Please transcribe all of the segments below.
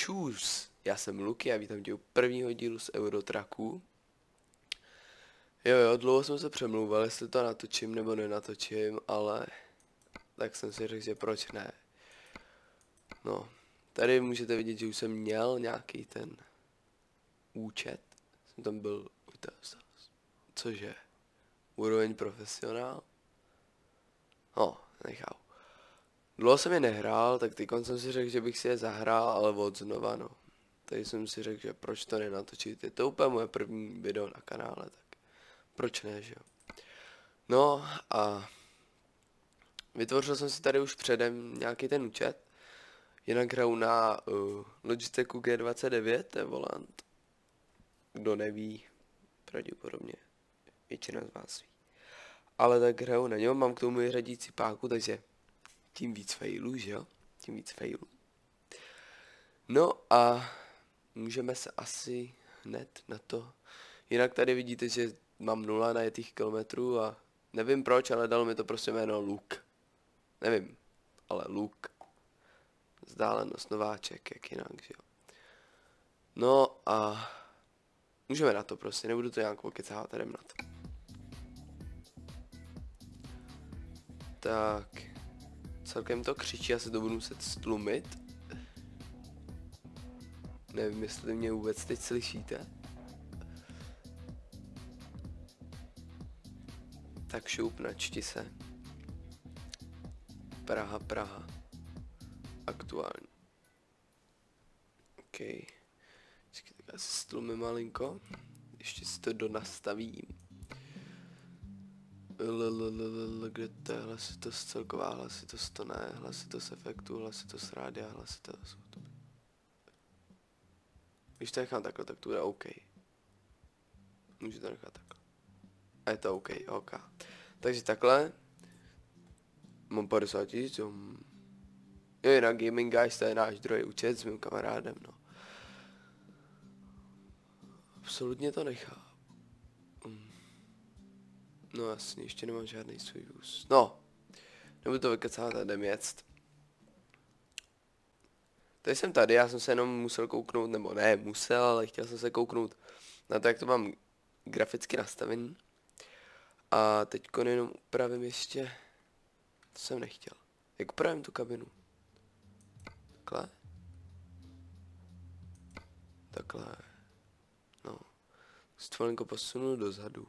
Čus, já jsem Luky a vítám tě u prvního dílu z Eurotracků. Jo, dlouho jsem se přemlouval, jestli to natočím nebo nenatočím, ale tak jsem si řekl, že proč ne. No, tady můžete vidět, že už jsem měl nějaký ten účet. Jsem tam byl, cože, úroveň profesionál. No, nechápu. Dlouho jsem je nehrál, tak teď jsem si řekl, že bych si je zahrál, ale od znova, no. Tady jsem si řekl, že proč to nenatočit, je to úplně moje první video na kanále, tak proč ne, že jo. No a vytvořil jsem si tady už předem nějaký ten účet. Jinak hraju na Logitechu G29, to je volant. Kdo neví, pravděpodobně většina z vás ví. Ale tak hraju na něm, mám k tomu i řadící páku, takže tím víc failů, že jo? Tím víc failů. No a můžeme se asi hned na to. Jinak tady vidíte, že mám 0 najetých kilometrů a nevím proč, ale dalo mi to prostě jméno Luke. Nevím, ale Luke. Vzdálenost nováček, jak jinak, že jo. No a můžeme na to prostě, nebudu to nějak pokecávat, jdem na to. Tak, celkem to křičí, asi to budu muset stlumit. Nevím, jestli mě vůbec teď slyšíte. Tak šup, načti se. Praha. Aktuální. OK. Tak já si stlumím malinko. Ještě si to donastavím. Kde to je hlasitost celková, hlasitost to ne, hlasitost efektu, hlasitost rádia, hlasitost. Když to nechám takhle, tak to bude OK. Můžu to nechat takhle. A je to OK. Takže takhle. Mám 50 000, jo, jinak Gaming Guys, to je náš druhý účet s mým kamarádem, no. Absolutně to nechápu. No jasně, ještě nemám žádný svůj vůz. No, nebudu to vykecávat a jdem jet. Tady jsem tady, já jsem se jenom musel kouknout, nebo ne musel, ale chtěl jsem se kouknout na to, jak to mám graficky nastavený. A teďko jenom upravím ještě, to jsem nechtěl. Jak upravím tu kabinu? Takhle. No. Stvolenko posunu dozadu.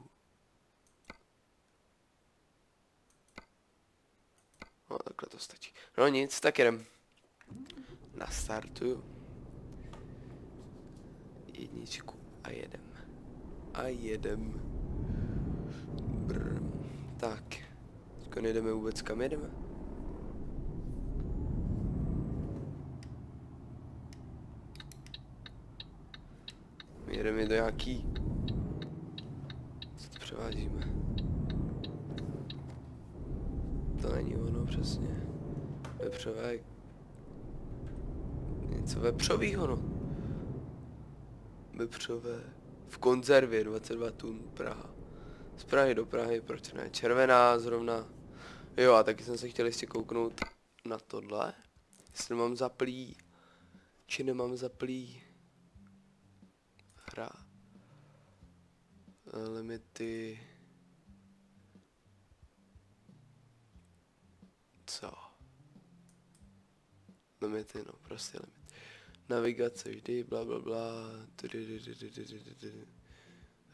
No, takhle to stačí. No nic, tak jdem. Nastartuju. Jedničku a jedem. Brr. Tak. Teďko nejdeme vůbec, kam jedeme. My jedeme do nějaký... Co to převádíme? To není ono přesně. Vepřové... Něco vepřovýho, no. Vepřové... V konzervě 22 tun Praha. Z Prahy do Prahy, proč ne? Červená zrovna. Jo, a taky jsem se chtěl ještě kouknout na tohle. Jestli mám zaplý, či nemám zaplý. Hra. Limity. Co? Limity, no, prostě limit. Navigace vždy, blablabla.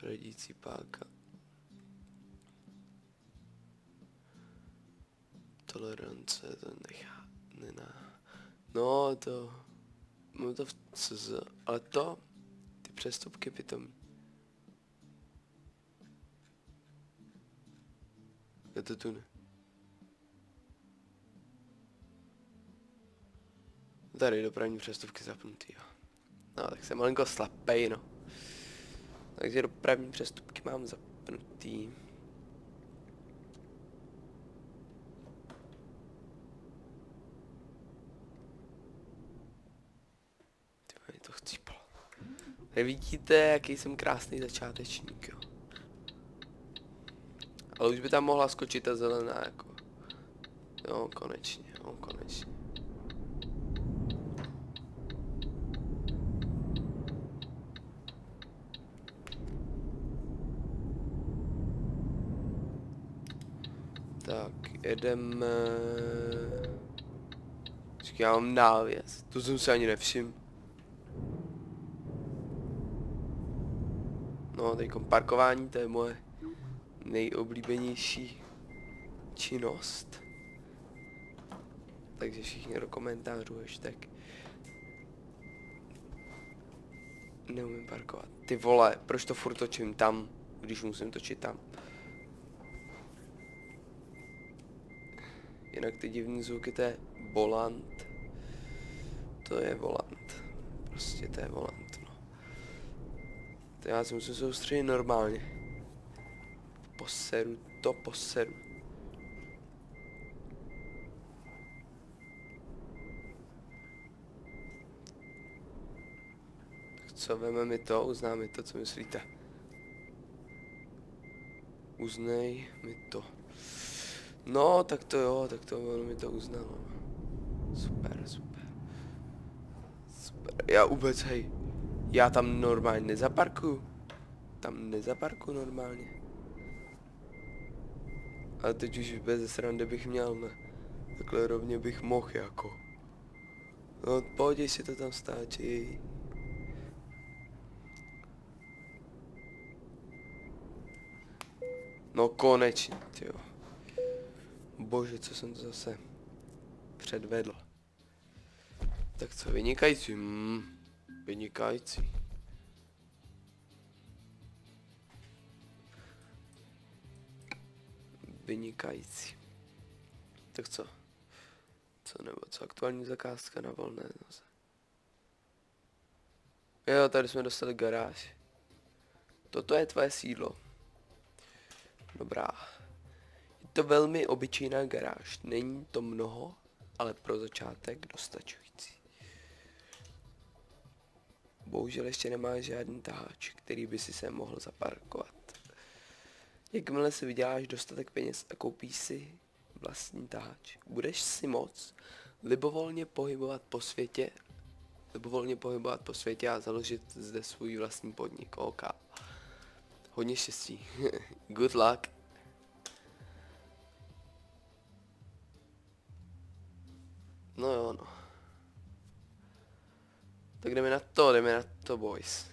Radící páka. Tolerance, to nechá, nená. No to, mám to v CZ, ale to, ty přestupky pitomí. Je to tu ne. Tady dopravní přestupky zapnutý, jo. No tak jsem malinko slapej, no. Takže dopravní přestupky mám zapnutý. To chcípalo. Tady vidíte, jaký jsem krásný začátečník, jo. Ale už by tam mohla skočit ta zelená, jako. Jo, konečně. jedeme... Počkej, já mám návěs, to jsem si ani nevšiml. No, teďkom parkování, to je moje nejoblíbenější činnost. Takže všichni do komentářů hashtag. Neumím parkovat. Ty vole, proč to furt točím tam, když musím točit tam? Jinak ty divný zvuky, to je volant. To je volant. Prostě to je volant, no. To já si musím soustředit normálně. Poseru, to poseru. Tak co, veme mi to, uzná mi to, co myslíte? Uznej mi to. No, tak to jo, tak to ono mi to uznalo. Super, super. Super, já vůbec, hej. Já tam normálně nezaparkuju. Tam nezaparkuju normálně. Ale teď už bez srandy bych měl, ne? Takhle rovně bych mohl jako. No, pohodě si to tam stáčí. No konečně, tyjo. Bože, co jsem to zase předvedl. Tak co, vynikající? Vynikající. Vynikající. Tak co? Co nebo co? Aktuální zakázka na volné noze. Jo, tady jsme dostali garáž. Toto je tvoje sídlo. Dobrá. Je to velmi obyčejná garáž. Není to mnoho, ale pro začátek dostačující. Bohužel ještě nemáš žádný taháč, který by si se mohl zaparkovat. Jakmile si vyděláš dostatek peněz a koupíš si vlastní taháč, budeš si moc libovolně pohybovat po světě a založit zde svůj vlastní podnik. OK. Hodně štěstí. Good luck. No jo, no. Tak jdeme na to, boys.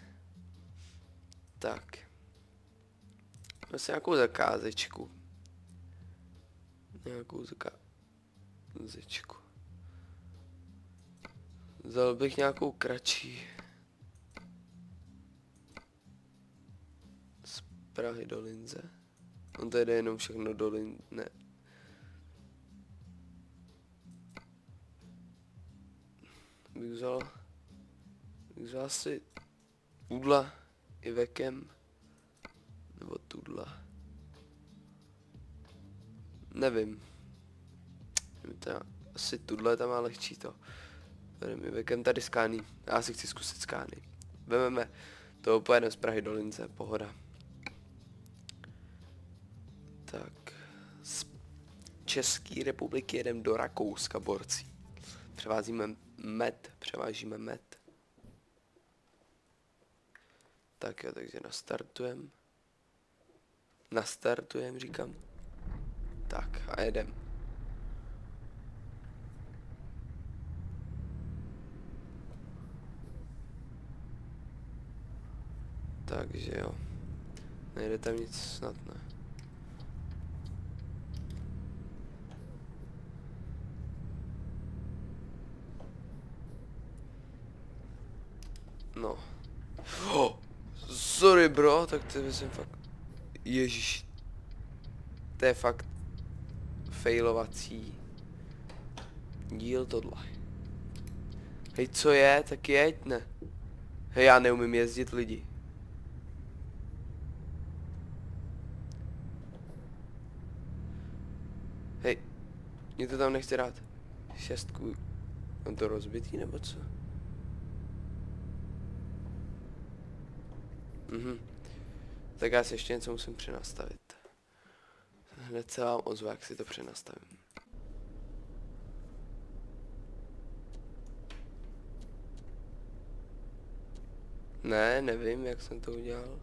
Tak. Vlastně nějakou zakázečku. Nějakou zakázečku. Vzal bych nějakou kratší. Z Prahy do Linze. On to jde jenom všechno do Linze. Ne. Bych vzal asi tudla i vekem. Nebo tudla. Nevím. Asi tudle tam má lehčí to. Tady mi vekem tady skány. Já si chci zkusit skány. Vememe to, pojedeme z Prahy do Lince, pohoda. Tak. Z České republiky jedeme do Rakouska, borci. Převážíme med. Tak jo, takže nastartujem, říkám. Tak a jedem. Takže jo. Nejde tam nic snad, ne. No. Oh, sorry bro, tak to jsem fakt... Ježíš. To je fakt failovací díl tohle. Hej, co je? Tak jeď, ne? Hej, já neumím jezdit lidi. Hej, mě to tam nechce dát. 6. Mám to rozbitý, nebo co? Tak já si ještě něco musím přenastavit. Hned se vám ozvu, jak si to přenastavím. Ne, nevím, jak jsem to udělal.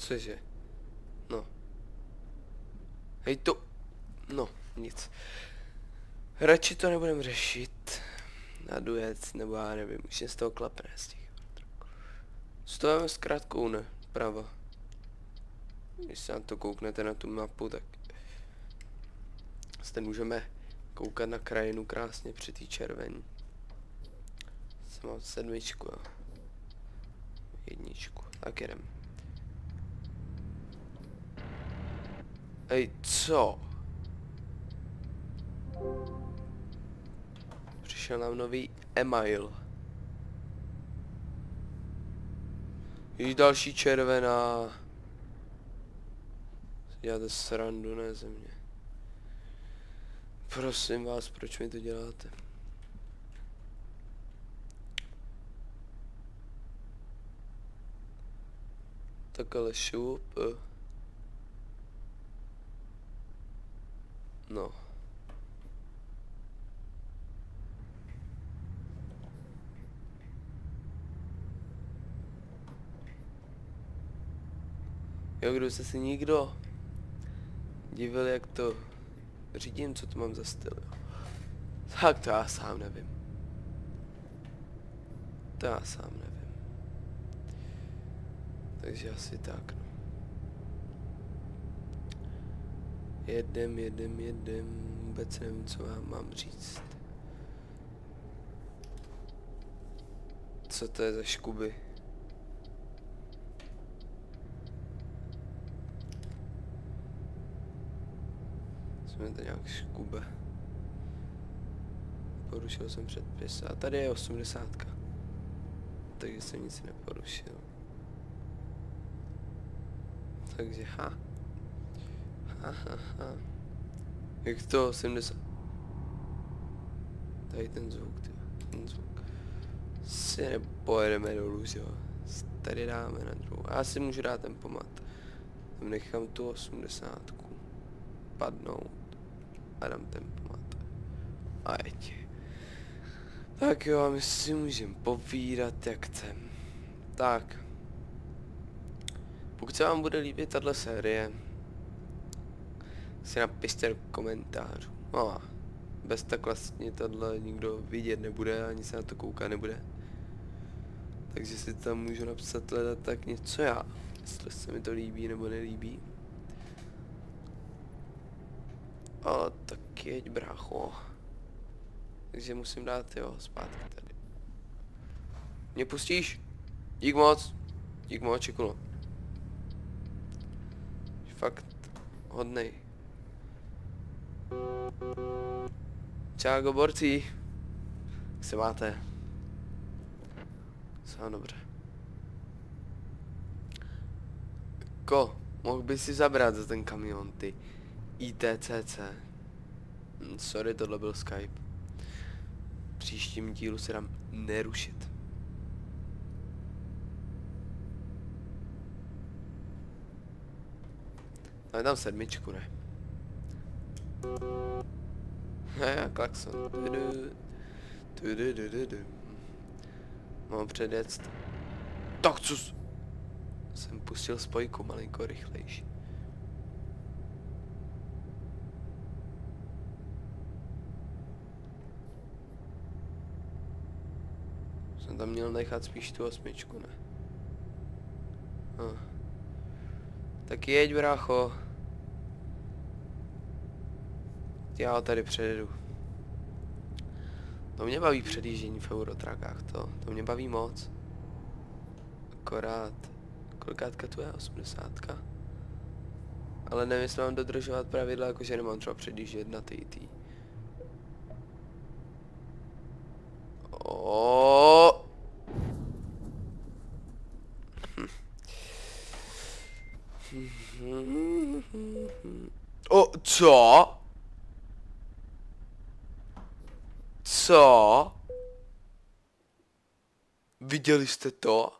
Cože? No. Hej to... No, nic. Radši to nebudem řešit. Nadujec, nebo já nevím, už je z toho klapne z těch. Stojíme s krátkou, ne? Prava. Když se na to kouknete na tu mapu, tak... Zde můžeme koukat na krajinu krásně při té červení. Jsem mám 7, jo. 1. Tak jedem. Ej, co? Přišel nám nový email. Již další červená. Děláte srandu, ne ze mě. Prosím vás, proč mi to děláte? Takhle šup. No. Jo, kdo se si nikdo divil, jak to řídím, co to mám za styl, jo. Tak to já sám nevím. To já sám nevím. Takže asi tak, no. Jedem, vůbec nevím, co vám mám říct. Co to je za škuby? Jsme to nějak škube. Porušil jsem předpis a tady je 80. Takže jsem nic neporušil. Takže ha. Jak to 80? Tady ten zvuk, ten zvuk. Si nepojedeme dolů, jo. Tady dáme na druhou. Já si můžu dát ten pomat. Tam nechám tu 80 padnout a dám ten pomat. A jeď. Tak jo, a my si můžeme povídat, jak chcem. Tak. Pokud se vám bude líbit tahle série, si napište do komentářů. No, bez tak vlastně tohle nikdo vidět nebude, ani se na to koukat nebude. Takže si tam můžu napsat hledat tak něco já, jestli se mi to líbí nebo nelíbí. A tak jeď, brácho. Takže musím dát, jo, zpátky tady. Mě pustíš? Dík moc, čekulo. Fakt hodnej. Čau, borci. Jak se máte? Sám dobře. Mohl by si zabrat za ten kamion, ty ITCC. Sorry, tohle byl Skype. Příštím dílu se dám nerušit. Dáme tam 7, ne? Ne, klakson. Mám předjet. Tak co? Jsem pustil spojku malinko rychlejší. Jsem tam měl nechat spíš tu 8, ne? Tak jeď, brácho. Já ho tady předjedu. To mě baví předjíždění v Eurotrakách, to mě baví moc. Akorát, kolikátka tu je, 80. Ale nevím, jestli mám dodržovat pravidla, jakože nemám třeba předjíždět na TT. Co? Co? Viděli jste to?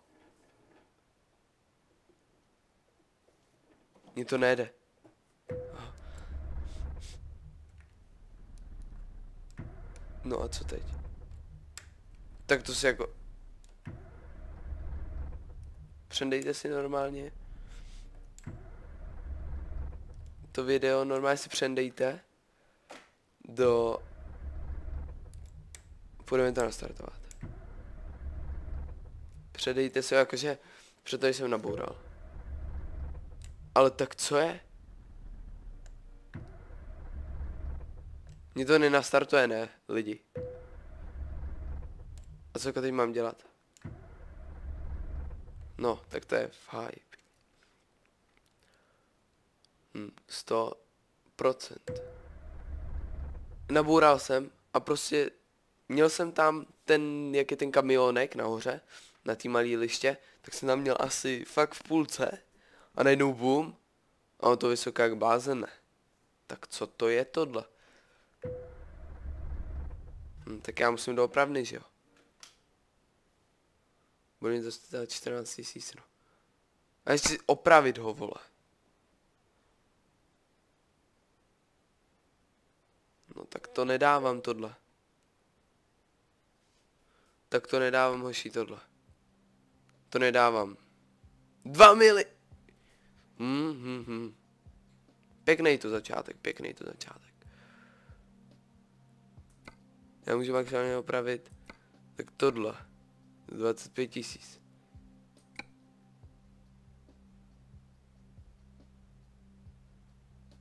Mně to nejde. No a co teď? Tak to si jako... Přendejte si normálně. to video normálně si přendejte do... Půjdeme to nastartovat. Předejte si ho, jakože protože jsem naboural. Ale tak co je? Mně to nenastartuje, ne, lidi. A co teď mám dělat? No, tak to je v hype. 100%. Naboural jsem a prostě měl jsem tam ten, jak je ten kamionek nahoře, na té malé liště, tak jsem tam měl asi fakt v půlce a najednou boom a on to vysoká jak blázen, ne. Tak co to je tohle? Tak já musím doopravny, že jo? Budu mít za 14 000, no. A ještě si opravit ho, vole. No tak to nedávám tohle. Tak to nedávám, hoši, tohle. To nedávám. 2 mili. Pěknej to začátek, pěknej to začátek. Já můžu maximálně opravit. Tak tohle. 25 000.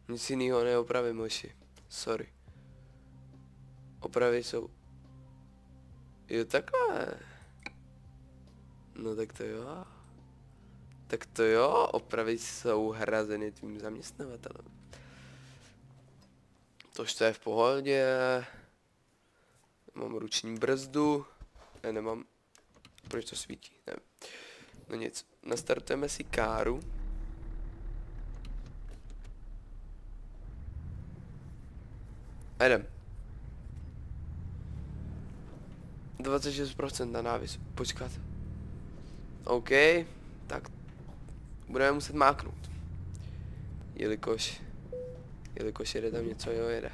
Nic jinýho neopravím, hoši. Sorry. Opravy jsou... Jo, takhle. No tak to jo. Tak to jo, opravy jsou hrazeny tvým zaměstnavatelem. Tož to je v pohodě. Mám ruční brzdu. Ne, nemám. Proč to svítí? Nevím. No nic. Nastartujeme si káru. A jdem. 26% na návis. Počkat. OK. Tak. Budeme muset máknout. Jelikož jede tam něco, jo, jede.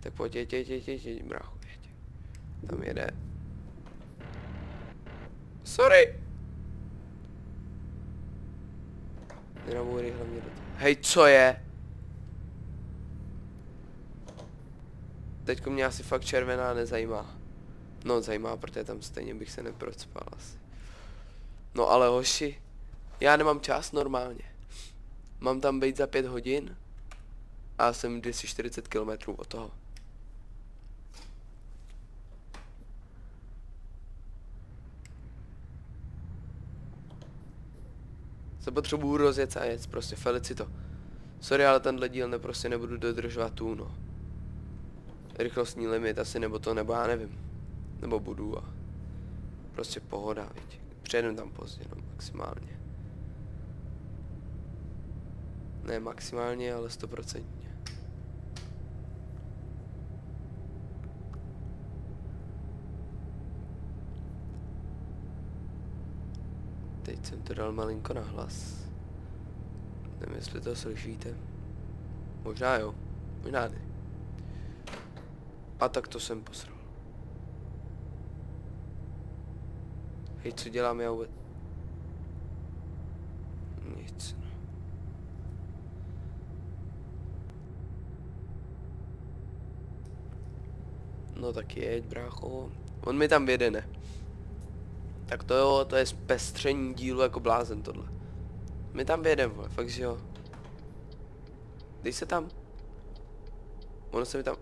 Tak pojď, jeď, brácho, jeď. Tam jede. Sorry. Nenabourej hlavně do toho. Hej, co je? Teďko mě asi fakt červená nezajímá. No, zajímá, protože tam stejně bych se neprocpal asi. No ale hoši, já nemám čas normálně. Mám tam být za 5 hodin a jsem 240 km od toho. Se potřebuju rozjet a jet, prostě Felicito. Sorry, ale tenhle díl prostě nebudu dodržovat tu, no. Rychlostní limit asi, nebo to, nebo já nevím. Nebo budu a prostě pohoda, viď. Přijedem tam pozdě, no, maximálně. Ne maximálně, ale 100%. Teď jsem to dal malinko na hlas. Nevím, jestli to slyšíte. Možná jo, možná ne. A tak to jsem posral. Hej, co dělám já vůbec? Nic, no. No tak jeď, brácho. On mi tam vjede, ne? Tak to jo, to je zpestření dílu jako blázen tohle. My tam vjedem, vole, fakt že jo. Dej se tam. Ono se mi tam...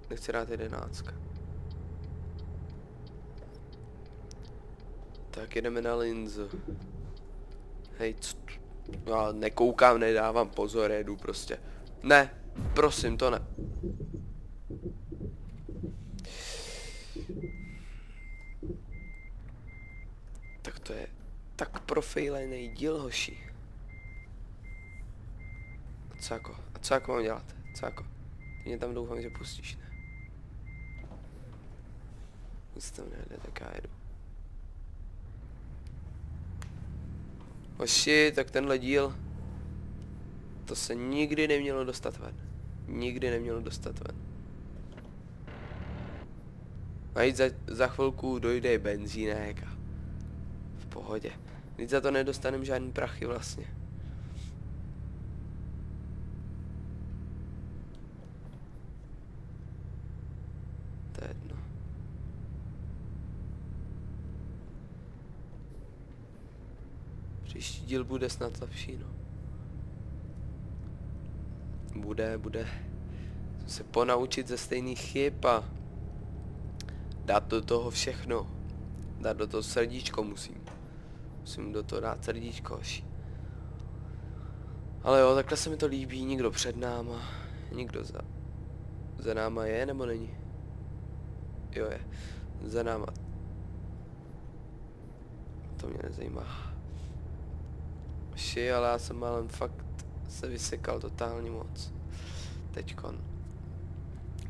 Nechci dát 11. Tak jedeme na linzu. Hej, co... Já nekoukám, nedávám pozor, jedu prostě. Ne, prosím, to ne. Tak to je tak profejlený díl, hoši. A co jako mám dělat? Co jako? Ty mě tam doufám, že pustíš, ne? Nic tam nejde, tak já jedu. Hoši, tak tenhle díl, to se nikdy nemělo dostat ven. Nikdy nemělo dostat ven. A za chvilku dojde benzínek a v pohodě. Nic za to nedostanem žádný prachy vlastně. je jedno. Příští díl bude snad lepší, no. Bude. Se ponaučit ze stejných chyb a dát do toho všechno. Dát do toho srdíčko musím do toho dát srdíčko. Ale jo, takhle se mi to líbí, nikdo před náma, nikdo za náma je, nebo není? Jo, je, za náma. To mě nezajímá. Ale já jsem málem fakt se vysekal totálně moc. Teďkon.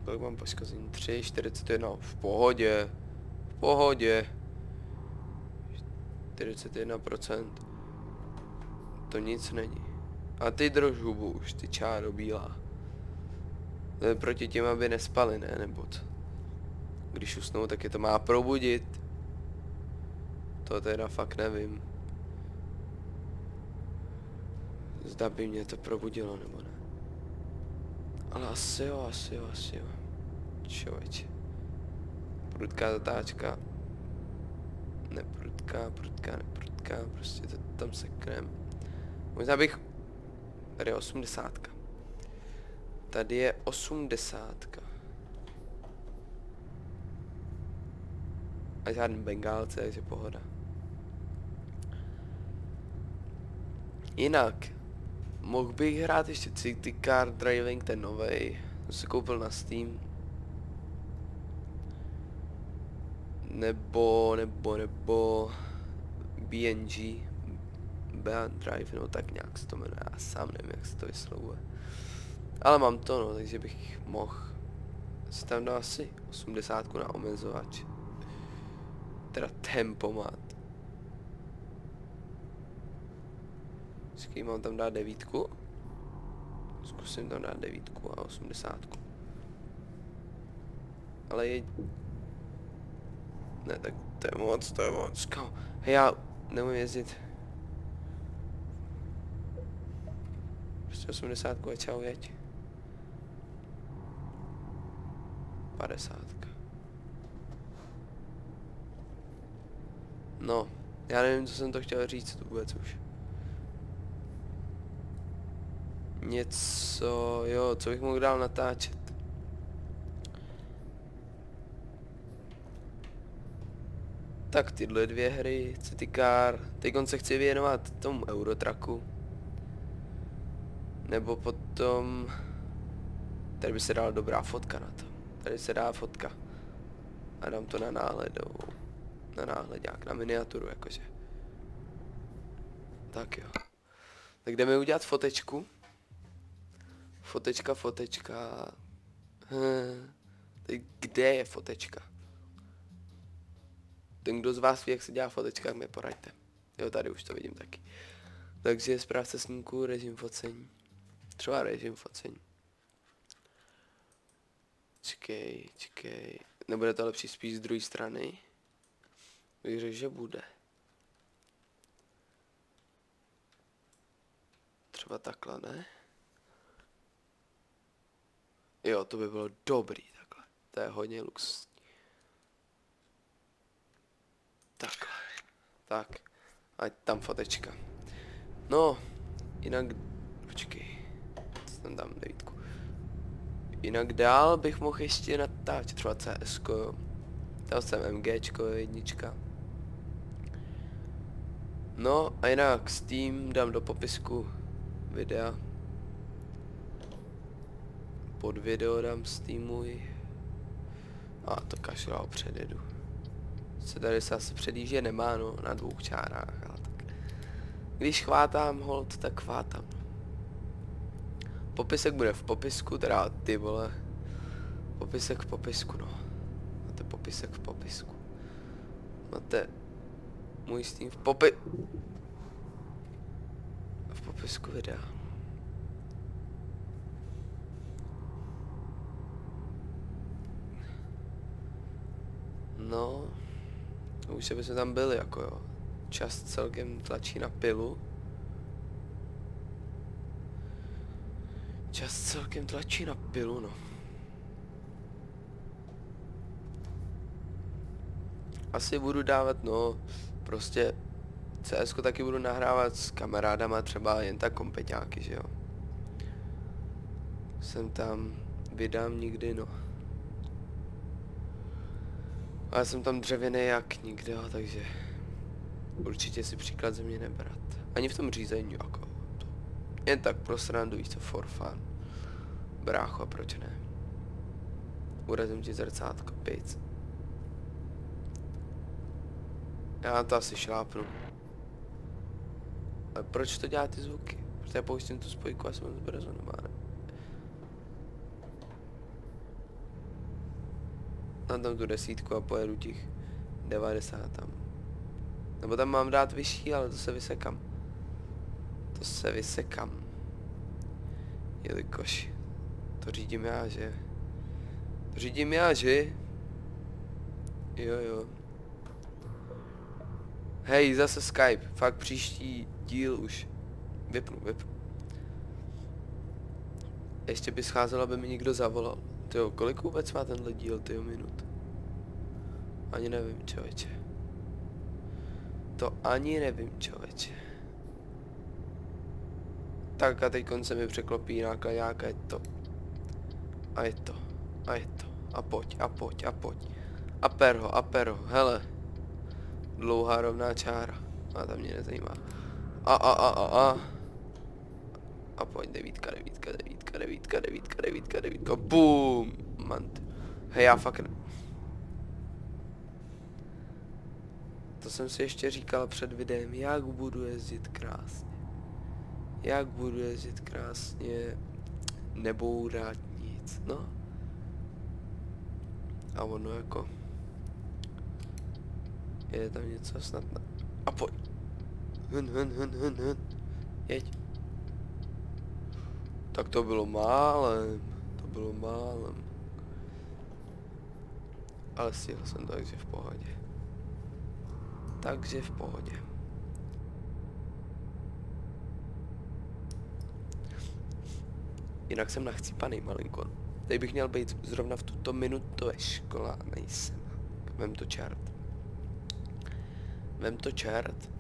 Kolik mám poškození? 3, 41, v pohodě. 41%. To nic není. A ty drž hubu už, ty čáro bílá. To je proti těm, aby nespali, ne? Nebo co? Když usnou, tak je to má probudit. To teda fakt nevím. Zda by mě to probudilo, nebo ne. Ale asi jo. Člověče. Prudká zatáčka. Neprudká, prostě to tam seknem. Možná bych... Tady je 80. Tady je 80. A žádný bengálce, takže pohoda. Jinak, mohl bych hrát ještě City Car Driving, ten novej. To se koupil na Steam. Nebo BNG. Beyond Drive, no tak nějak se to jmenuje, já sám nevím, jak se to vyslovuje. Ale mám to, no, takže bych mohl si tam dát asi 80 na omezovač. Teda tempomat. Mám tam dát 9. Zkusím tam dát 9 a 80. Ale je... Ne, tak to je moc. Hej, já nemůžu jezdit. Prostě 80 a čau, jeď. 50. No, já nevím, co jsem to chtěl říct vůbec už. Něco, jo, co bych mohl dál natáčet. Tak tyhle dvě hry, City Car, teďkon se chci věnovat tomu Eurotraku. Nebo potom, tady by se dala dobrá fotka na to. Tady se dá fotka. A dám to na náhledovou. Na náhledňák, na miniaturu jakože. Tak jo. Tak jdeme udělat fotečku. Fotečka. Teď kde je fotečka? Ten, kdo z vás ví, jak se dělá fotečka, mi poraďte. Jo, tady už to vidím taky. Takže správce snímku, režim focení. Třeba režim focení. Čekej. Nebude to lepší spíš z druhé strany? Bych řekl, že bude. Třeba takhle, ne? Jo, to by bylo dobrý takhle. To je hodně luxusní. Takhle. Tak. Ať tam fotečka. No, jinak... Počkej. Tam dám 9. Jinak dál bych mohl ještě natáčet třeba CS-ko, jo. Dal jsem MGčko, 1. No a jinak Steam dám do popisku videa. Pod video dám Steamuj. A to kašlal předjedu. Se tady se asi předjíždě nemá, no, na 2 čárách, ale tak. Když chvátám hold, tak chvátám. Popisek bude v popisku, teda ty vole. Popisek v popisku, no. Máte popisek v popisku. Máte můj Steam v popisku videa. No, už se bychom tam byli, jako jo. Čas celkem tlačí na pilu. No. asi budu dávat, no, prostě CSko taky budu nahrávat s kamarádama, třeba jen tak kompeťáky, že jo. Jsem tam vydám nikdy, no. A já jsem tam dřevěný jak nikde, jo, takže určitě si příklad ze mě nebrat. Ani v tom řízení, jako to. Jen tak pro srandu, víš co, for fun. Brácho, a proč ne? Urazím ti zrcátko, pic. Já to asi šlápnu. Ale proč to dělá ty zvuky? Protože já pouštím tu spojku a jsem zbrezonovaný. Mám tam tu 10 a pojedu těch 90 tam. Nebo tam mám dát vyšší, ale to se vysekám. To se vysekám. Jelikož to řídím já, že? To řídím já, že? Jo. Hej, zase Skype. Fakt příští díl už. Vypnu. Ještě by scházelo, aby mi někdo zavolal. Tyjo, kolik vůbec má tenhle díl, tyjo, minut? Ani nevím, člověče. To ani nevím, člověče. Tak a teď se mi překlopí nějaká je to. A je to. A pojď. A perho, hele. Dlouhá rovná čára. A ta mě nezajímá. A pojď, devítka. Boom! Mant. Hej, já fakt... To jsem si ještě říkal před videem, jak budu jezdit krásně. Nebourat nic, no. A ono jako... Je tam něco snad na... A pojď. Hun. Jeď. Tak to bylo málem. Ale stihl jsem to, takže v pohodě. Jinak jsem nachcípanej malinko. Tady bych měl být zrovna v tuto minutu ve škole a nejsem. Vem to čert.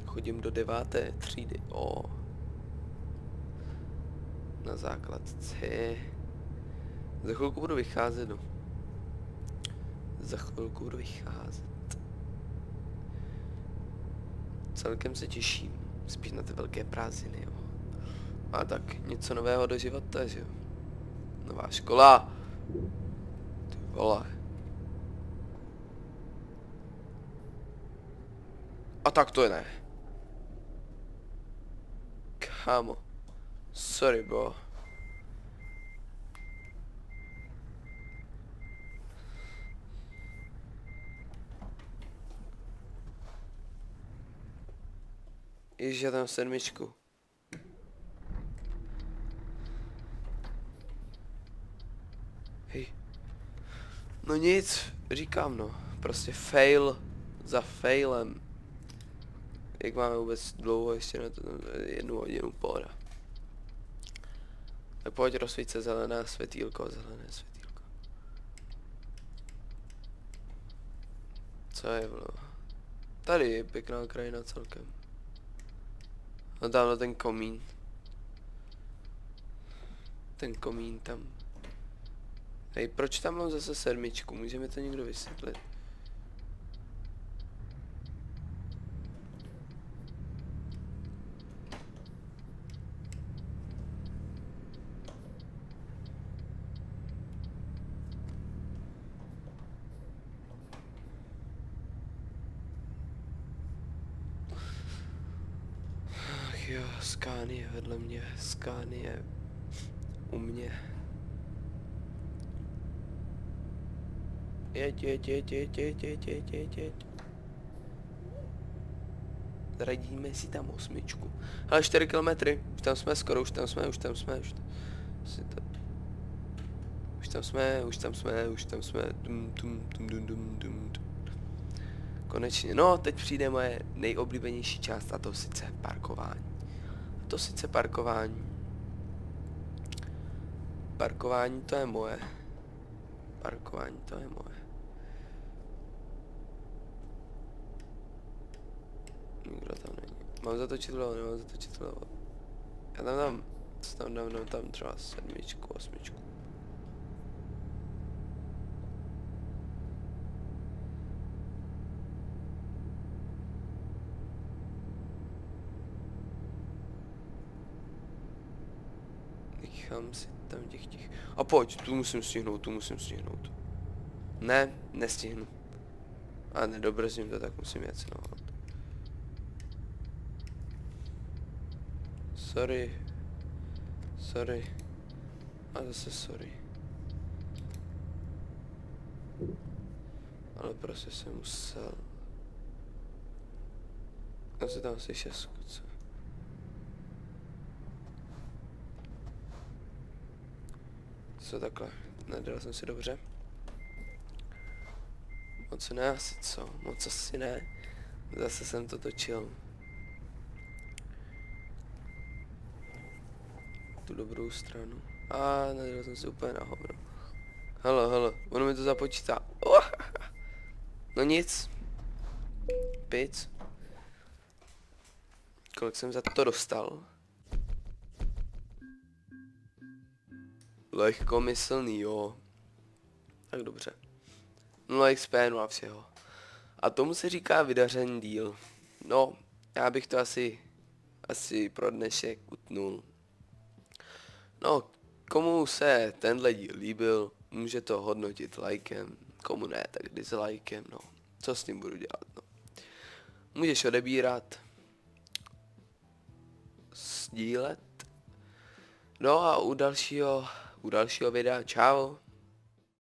Chodím do 9. třídy. Na základce. Za chvilku budu vycházet, no. Celkem se těším. Spíš na ty velké prázdniny, jo. A tak něco nového do života, že jo. Nová škola. Ty vole. A tak to je ne. Kámo. Sorry, bro. Ježiš, já tam 7. Hej. No nic, říkám, no. Prostě fail za failem. Jak máme vůbec dlouho ještě na to 1 hodinu, pohoda. Tak pojď, rozsvíť se zelené světýlko. Co je, vlo? Tady je pěkná krajina celkem. No tamhle ten komín. Tam. Hej, proč tam mám zase 7? Může mi to někdo vysvětlit? Jo, Scania vedle mě, Scania u mě. Jeď. Zradíme si tam 8. Ale 4 kilometry, už tam jsme skoro, už tam jsme. Konečně, no, teď přijde moje nejoblíbenější část, a to sice parkování. Parkování to je moje. Mám zatočit vlevo, nemám zatočit vlevo. Já tam třeba 7, 8. Nechám si tam těch. A pojď, tu musím stihnout. Ne, nestihnu. A nedobrzím to, tak musím jet, no. Sorry. A zase sorry. Ale prostě jsem musel. Já si tam asi 6, co? Co takhle? Nedal jsem si dobře. Moc ne asi, co? Moc asi ne. Zase jsem to točil. Tu dobrou stranu. A nedal jsem si úplně na hovno. Hele, ono mi to započítá. No nic. Pic. Kolik jsem za to dostal? Lehkomyslný, jo. Tak dobře. 0 XP, no a všeho. A tomu se říká vydařený díl. No, já bych to asi pro dnešek utnul. No, komu se tenhle díl líbil, může to hodnotit lajkem. Komu ne, tak dislajkem, no. Co s tím budu dělat, no. Můžeš odebírat. Sdílet. No a u dalšího videa, čau.